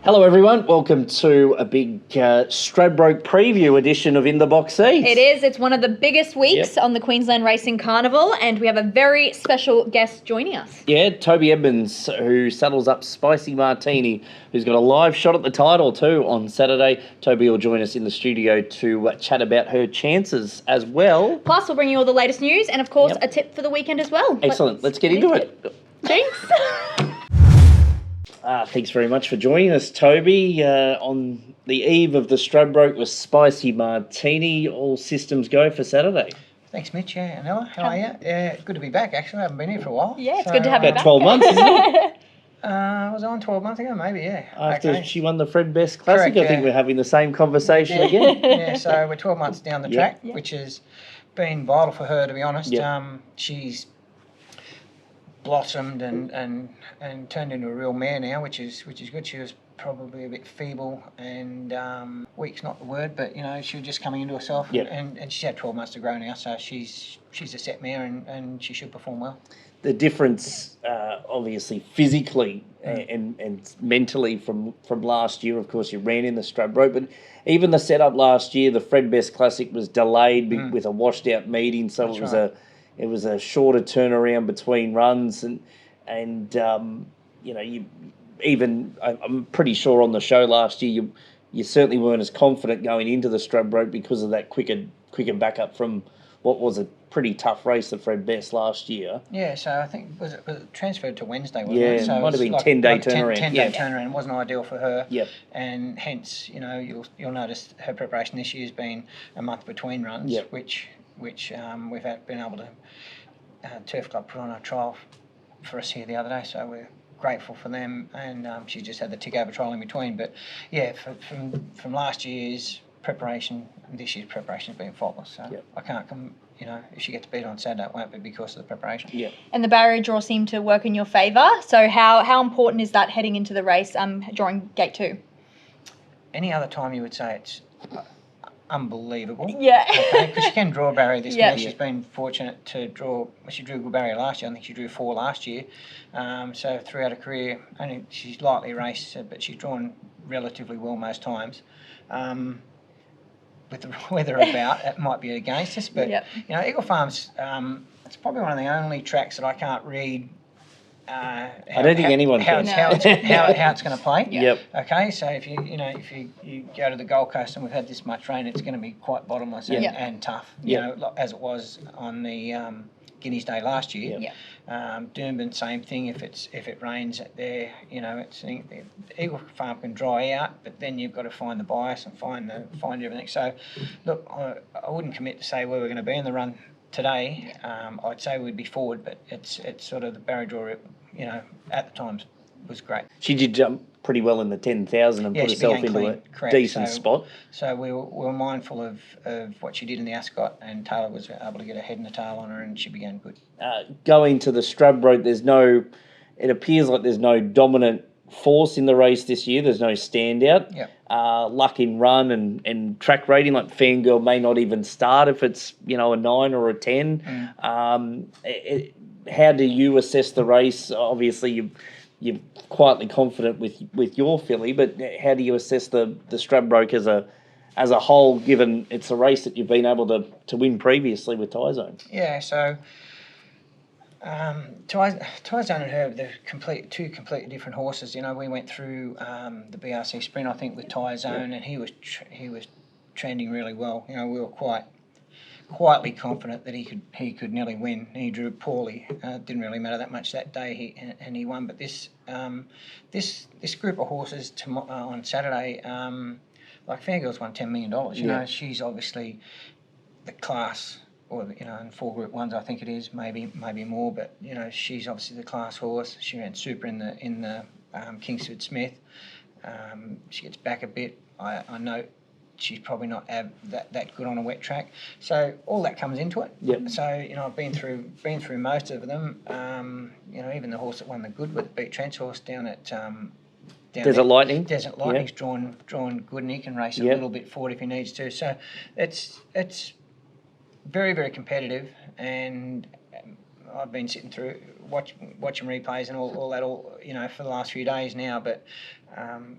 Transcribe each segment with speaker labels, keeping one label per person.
Speaker 1: Hello everyone, welcome to a big Stradbroke preview edition of In the Box Seats.
Speaker 2: It is, it's one of the biggest weeks on the Queensland Racing Carnival, and we have a very special guest joining us.
Speaker 1: Yeah, Toby Edmonds, who saddles up Spicy Martini, who's got a live shot at the title too on Saturday. Toby will join us in the studio to chat about her chances as well.
Speaker 2: Plus we'll bring you all the latest news and of course a tip for the weekend as well.
Speaker 1: Excellent, let's get into it.
Speaker 2: Thanks.
Speaker 1: Thanks very much for joining us, Toby. On the eve of the Stradbroke with Spicy Martini, all systems go for Saturday.
Speaker 3: Thanks, Mitch. Yeah, and Ella, how are you? Yeah, good to be back, actually. I haven't been here for a while.
Speaker 2: Yeah, it's good to have you
Speaker 1: About
Speaker 2: back.
Speaker 1: 12 months, isn't it?
Speaker 3: Was I on 12 months ago? Maybe, yeah.
Speaker 1: After she won the Fred Best Classic,
Speaker 3: Correct,
Speaker 1: I think we're having the same conversation again.
Speaker 3: Yeah, so we're 12 months down the track, which has been vital for her, to be honest. She's blossomed and turned into a real mare now, which is good. She was probably a bit feeble and weak's not the word, but she was just coming into herself. And she's had 12 months to grow now, so she's a set mare and she should perform well.
Speaker 1: The difference, obviously, physically and mentally from last year. Of course, you ran in the Stradbroke, but even the setup last year, the Fred Best Classic was delayed with a washed out meeting, so it was a shorter turnaround between runs, and you even I'm pretty sure on the show last year you certainly weren't as confident going into the Stradbroke because of that quicker backup from what was a pretty tough race, the Fred Best last year.
Speaker 3: Yeah, so I think was it transferred to Wednesday, wasn't it? So
Speaker 1: it might have been 10-day turnaround.
Speaker 3: 10-day turnaround wasn't ideal for her.
Speaker 1: Yep.
Speaker 3: And hence, you'll notice her preparation this year has been a month between runs, which we've been able to Turf Club put on a trial for us here the other day, so we're grateful for them, and she just had the tick over trial in between. But yeah, from last year's preparation, this year's preparation has been faultless, so I can't come. If she gets beat on Saturday, it won't be because of the preparation. Yeah.
Speaker 2: And the barrier draw seemed to work in your favour, so how important is that heading into the race, drawing gate 2?
Speaker 3: Any other time you would say it's unbelievable.
Speaker 2: Yeah.
Speaker 3: Okay, because she can draw a barrier this year. She's been fortunate to draw. She drew a good barrier last year. I think she drew 4 last year. So throughout her career, only she's lightly raced, but she's drawn relatively well most times. With the weather about, it might be against us. But Eagle Farms, it's probably one of the only tracks that I can't read.
Speaker 1: I don't think anyone can.
Speaker 3: How it's going to play.
Speaker 1: Yep.
Speaker 3: Okay, so if you go to the Gold Coast and we've had this much rain, it's going to be quite bottomless and tough. As it was on the Guineas Day last year. Doomben, same thing. If it rains there, the Eagle Farm can dry out, but then you've got to find the bias and find everything. So, look, I wouldn't commit to say where we're going to be in the run today. I'd say we'd be forward, but it's sort of the barrier draw, at the times was great.
Speaker 1: She did jump pretty well in the 10,000 and put herself into a decent spot.
Speaker 3: So we were mindful of what she did in the Ascot, and Taylor was able to get a head and a tail on her, and she began good.
Speaker 1: Going to the Stradbroke, it appears like there's no dominant force in the race this year. There's no standout. Luck in run and track rating, like Fangirl may not even start if it's a 9 or a 10. How do you assess the race? Obviously, you're quietly confident with your filly, but how do you assess the Stradbroke as a whole, given it's a race that you've been able to win previously with Tyzone?
Speaker 3: Yeah, so Tyzone and her, they're two completely different horses. We went through the BRC Sprint, I think, with Tyzone, and he was trending really well. We were quietly confident that he could nearly win. He drew poorly. Didn't really matter that much that day, and he won. But this group of horses on Saturday, like Fangirl's won $10 million. She's obviously the class. Or in 4 Group 1s, I think it is, maybe more. But she's obviously the class horse. She ran super in the Kingsford Smith. She gets back a bit. I know she's probably not that good on a wet track. So all that comes into it.
Speaker 1: Yep.
Speaker 3: So I've been through most of them. Even the horse that won the Goodwood beat Trent's horse down at
Speaker 1: Desert Lightning.
Speaker 3: Desert Lightning's drawn good, and he can race a little bit forward if he needs to. So it's very, very competitive, and I've been sitting through watching replays and all that for the last few days now. But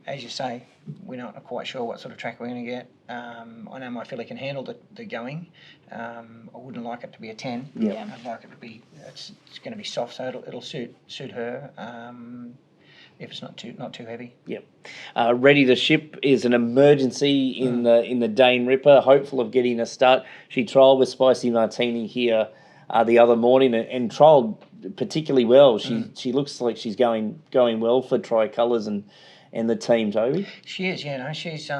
Speaker 3: as you say, we're not quite sure what sort of track we're going to get. I know my filly can handle the going. I wouldn't like it to be a 10.
Speaker 2: Yeah.
Speaker 3: I'd like it to be. It's going to be soft, so it'll suit her. If it's not too heavy.
Speaker 1: Yep. Ready to Ship is an emergency in the Dane Ripper, hopeful of getting a start. She trialled with Spicy Martini here the other morning and trialled particularly well. She looks like she's going well for Tricolours and the team, Toby.
Speaker 3: She is, yeah. No, she's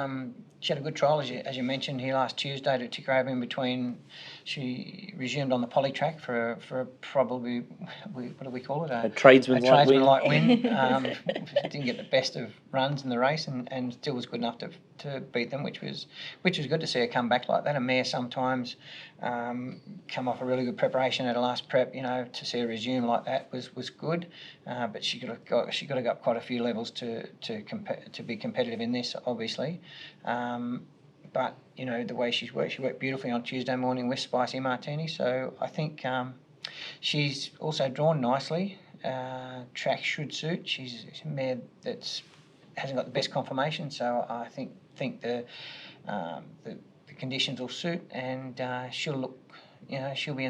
Speaker 3: she had a good trial as you mentioned here last Tuesday to tick her over in between. She resumed on the poly track for probably what do we call it?
Speaker 1: A tradesman
Speaker 3: light win. Didn't get the best of runs in the race and still was good enough to beat them, which was good to see her come back like that. A mare sometimes come off a really good preparation at her last prep. To see her resume like that was good. But she got to go up quite a few levels to be competitive in this, obviously. But the way she worked beautifully on Tuesday morning with Spicy Martini. So I think she's also drawn nicely. Track should suit. She's a mare that hasn't got the best conformation, so I think the conditions will suit, and she'll look. She'll be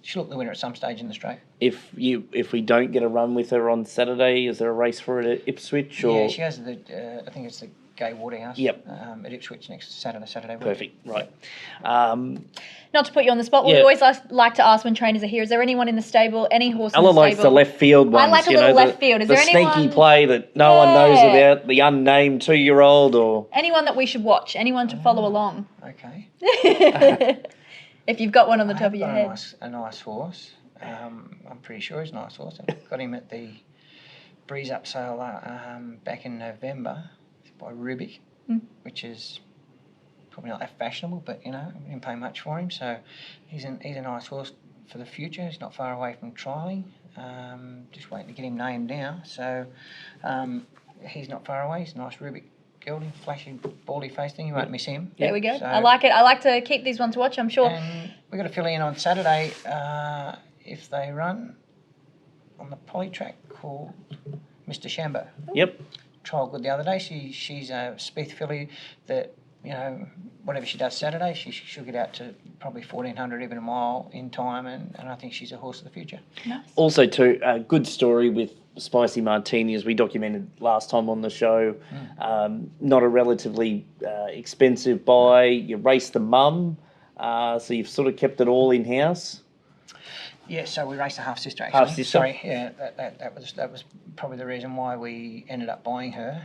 Speaker 3: she'll look the winner at some stage in the straight.
Speaker 1: If we don't get a run with her on Saturday, is there a race for it at Ipswich? Or?
Speaker 3: Yeah, she has I think it's the Gay Waterhouse.
Speaker 1: Yep.
Speaker 3: At Ipswich next Saturday.
Speaker 1: Perfect. Right.
Speaker 2: Not to put you on the spot, we always like to ask when trainers are here, is there anyone in the stable, any horse in the
Speaker 1: Ella
Speaker 2: stable?
Speaker 1: likes the left field ones.
Speaker 2: I like a little left field. Is
Speaker 1: the
Speaker 2: there anyone...
Speaker 1: sneaky play that no one knows about, the unnamed 2-year-old or...
Speaker 2: Anyone that we should watch, anyone to follow along.
Speaker 3: Okay.
Speaker 2: If you've got one on the top of your head.
Speaker 3: A nice horse. I'm pretty sure he's a nice horse. I got him at the Breeze Up sale back in November by Rubik, which is probably not that fashionable, but I didn't pay much for him. So he's a nice horse for the future. He's not far away from trialling. Just waiting to get him named now. So he's not far away. He's a nice Rubik gelding, flashy, baldy face thing. You won't miss him.
Speaker 2: There we go.
Speaker 3: So,
Speaker 2: I like it. I like to keep these ones to watch, I'm sure.
Speaker 3: And we've got a filly in on Saturday if they run on the poly track called Mr. Shambo.
Speaker 1: Yep.
Speaker 3: Trial good the other day. She's a Spieth filly that, whatever she does Saturday, she'll get out to probably 1,400, even a mile in time, and I think she's a horse of the future.
Speaker 2: Nice.
Speaker 1: Also, too, a good story with Spicy Martini, as we documented last time on the show. Not a relatively expensive buy. You race the mum, so you've sort of kept it all in-house.
Speaker 3: Yeah, so we raced a half sister actually.
Speaker 1: Half sister.
Speaker 3: Sorry, yeah, that was probably the reason why we ended up buying her.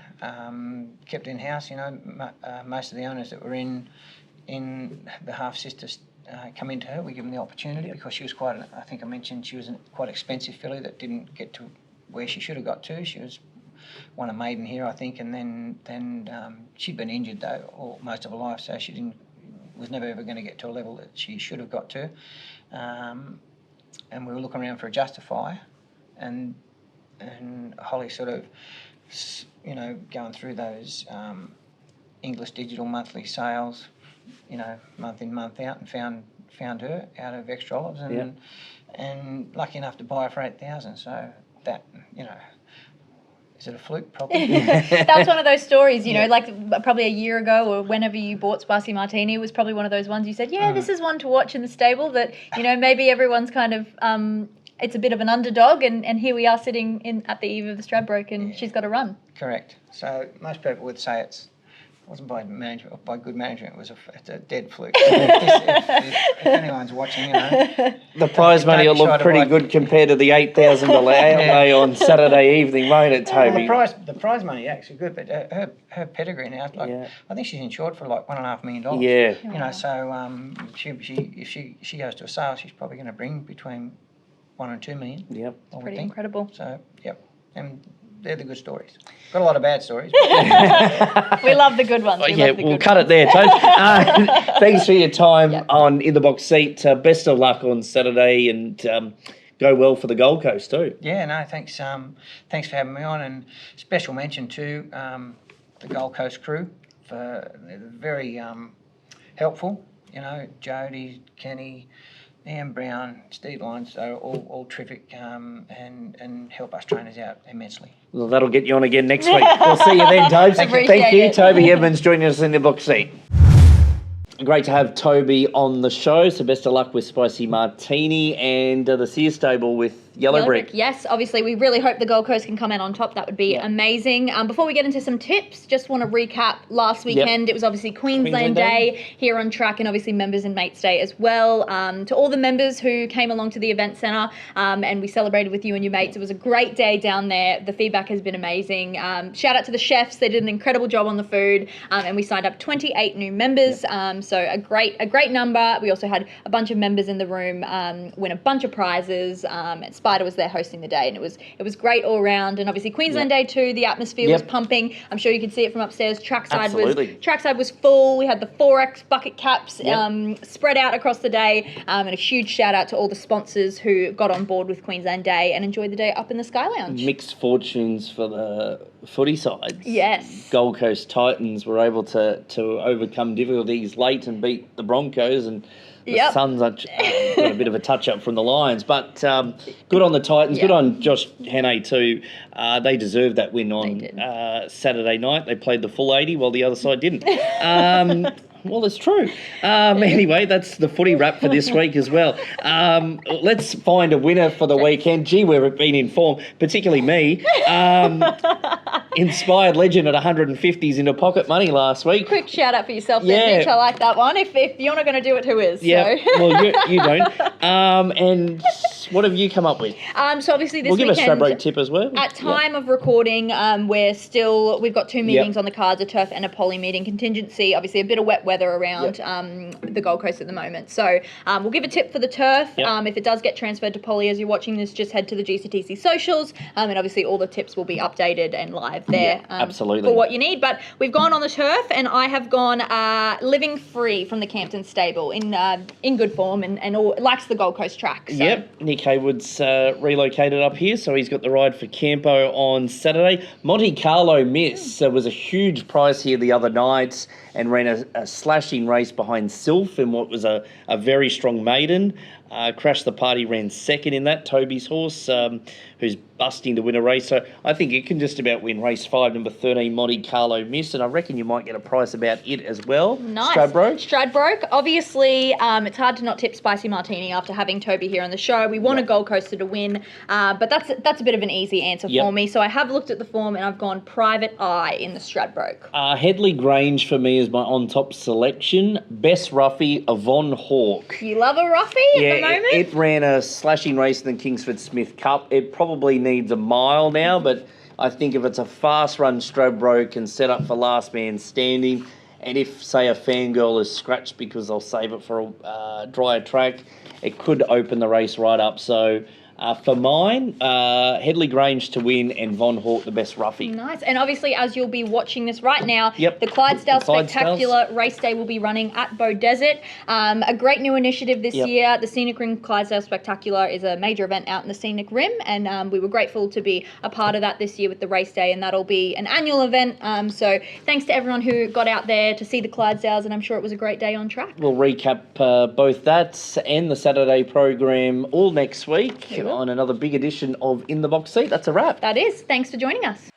Speaker 3: Kept in house, most of the owners that were in the half sisters come into her. We give them the opportunity because she was I think I mentioned she was a quite expensive filly that didn't get to where she should have got to. She won a maiden here, I think, and then she'd been injured though most of her life, so she was never ever going to get to a level that she should have got to. And we were looking around for a justifier, and Holly sort of, going through those English digital monthly sales, month in, month out, and found her out of Extra Olives, and lucky enough to buy her for 8,000. So that, is it a fluke? Probably.
Speaker 2: That was one of those stories, like probably a year ago or whenever you bought Spicy Martini, it was probably one of those ones you said, this is one to watch in the stable that, maybe everyone's kind of, it's a bit of an underdog, and here we are sitting at the eve of the Stradbroke, and she's got to run.
Speaker 3: Correct. So most people would say it wasn't by management or by good management. It's a dead fluke. if anyone's watching,
Speaker 1: the prize money will look pretty good compared to the $8,000 outlay on Saturday evening, won't it, Toby?
Speaker 3: Well, the prize money is actually good, but her pedigree now, I think she's insured for like $1.5 million.
Speaker 1: Yeah.
Speaker 3: So if she goes to a sale, she's probably going to bring between $1 and $2 million.
Speaker 1: Yep.
Speaker 2: Pretty incredible.
Speaker 3: So and they're the good stories. Got a lot of bad stories.
Speaker 2: We love the good ones.
Speaker 1: We'll cut it there, Toby. Thanks for your time on In the Box Seat. Best of luck on Saturday, and go well for the Gold Coast too.
Speaker 3: Yeah, no, thanks. Thanks for having me on, and special mention to the Gold Coast crew for very helpful. Jody, Kenny, Ian Brown, Steve Lyons, so all terrific and help us trainers out immensely.
Speaker 1: Well, that'll get you on again next week. We'll see you then, Tobes. Thank you. Toby Edmonds joining us in the box seat. Great to have Toby on the show. So best of luck with Spicy Martini and the Sears stable with Yellow Brick.
Speaker 2: Yes, obviously we really hope the Gold Coast can come out on top. That would be amazing. Before we get into some tips, just want to recap last weekend. It was obviously Queensland Day here on track, and obviously Members and Mates Day as well. To all the members who came along to the event centre and we celebrated with you and your mates, it was a great day down there. The feedback has been amazing. Shout out to the chefs. They did an incredible job on the food, and we signed up 28 new members. So a great number. We also had a bunch of members in the room win a bunch of prizes. And Spider was there hosting the day, and it was great all around. And obviously Queensland Day too, the atmosphere was pumping. I'm sure you could see it from upstairs. Trackside was full. We had the 4X bucket caps spread out across the day, and a huge shout out to all the sponsors who got on board with Queensland Day and enjoyed the day up in the Sky Lounge.
Speaker 1: Mixed fortunes for the footy sides.
Speaker 2: Yes.
Speaker 1: Gold Coast Titans were able to overcome difficulties late and beat the Broncos, and the Suns got a bit of a touch-up from the Lions. But good on the Titans, good on Josh Hannay too. They deserved that win on Saturday night. They played the full 80 while the other side didn't. Well, it's true. Anyway, that's the footy wrap for this week as well. Let's find a winner for the weekend. Gee, we've been informed, particularly me. Inspired Legend at 150s into pocket money last week.
Speaker 2: Quick shout out for yourself there, Mitch. I like that one. If you're not going to do it, who is?
Speaker 1: Yeah, so. Well, you don't. And what have you come up with?
Speaker 2: So obviously this weekend...
Speaker 1: We'll give a Stradbroke tip as well.
Speaker 2: At time of recording, we've got 2 meetings on the cards, a turf and a poly meeting. Contingency, obviously a bit of wet weather around the Gold Coast at the moment. So we'll give a tip for the turf. If it does get transferred to poly as you're watching this, just head to the GCTC socials, and obviously all the tips will be updated and live there
Speaker 1: absolutely
Speaker 2: for what you need. But we've gone on the turf, and I have gone Living Free from the Campton stable in good form and all, likes the Gold Coast track. So.
Speaker 1: Nick Haywood's relocated up here, so he's got the ride for Campo on Saturday. Monte Carlo Miss was a huge prize here the other night and ran a slashing race behind Sylph in what was a very strong maiden. Crashed the Party ran second in that, Toby's horse, who's busting to win a race. So I think it can just about win race 5, number 13, Monte Carlo Miss, and I reckon you might get a price about it as well.
Speaker 2: Nice.
Speaker 1: Stradbroke.
Speaker 2: Obviously, it's hard to not tip Spicy Martini after having Toby here on the show. We want a Gold Coaster to win, but that's a bit of an easy answer for me. So I have looked at the form, and I've gone Private Eye in the Stradbroke.
Speaker 1: Headley Grange for me is my on-top selection. Best roughie, Yvonne Hawke.
Speaker 2: You love a roughie at the moment?
Speaker 1: It ran a slashing race in the Kingsford Smith Cup. It probably needs a mile now, but I think if it's a fast-run Stradbroke and set up for last man standing, and if, say, a fangirl is scratched because they'll save it for a drier track, it could open the race right up. So for mine, Headley Grange to win and Von Hawke the best roughie.
Speaker 2: Nice. And obviously, as you'll be watching this right now, the Clydesdale Spectacular race day will be running at Bow Desert. A great new initiative this year. The Scenic Rim Clydesdale Spectacular is a major event out in the Scenic Rim, and we were grateful to be a part of that this year with the race day, and that'll be an annual event. So thanks to everyone who got out there to see the Clydesdales, and I'm sure it was a great day on track.
Speaker 1: We'll recap both that and the Saturday program all next week on another big edition of In the Box Seat. That's a wrap.
Speaker 2: That is. Thanks for joining us.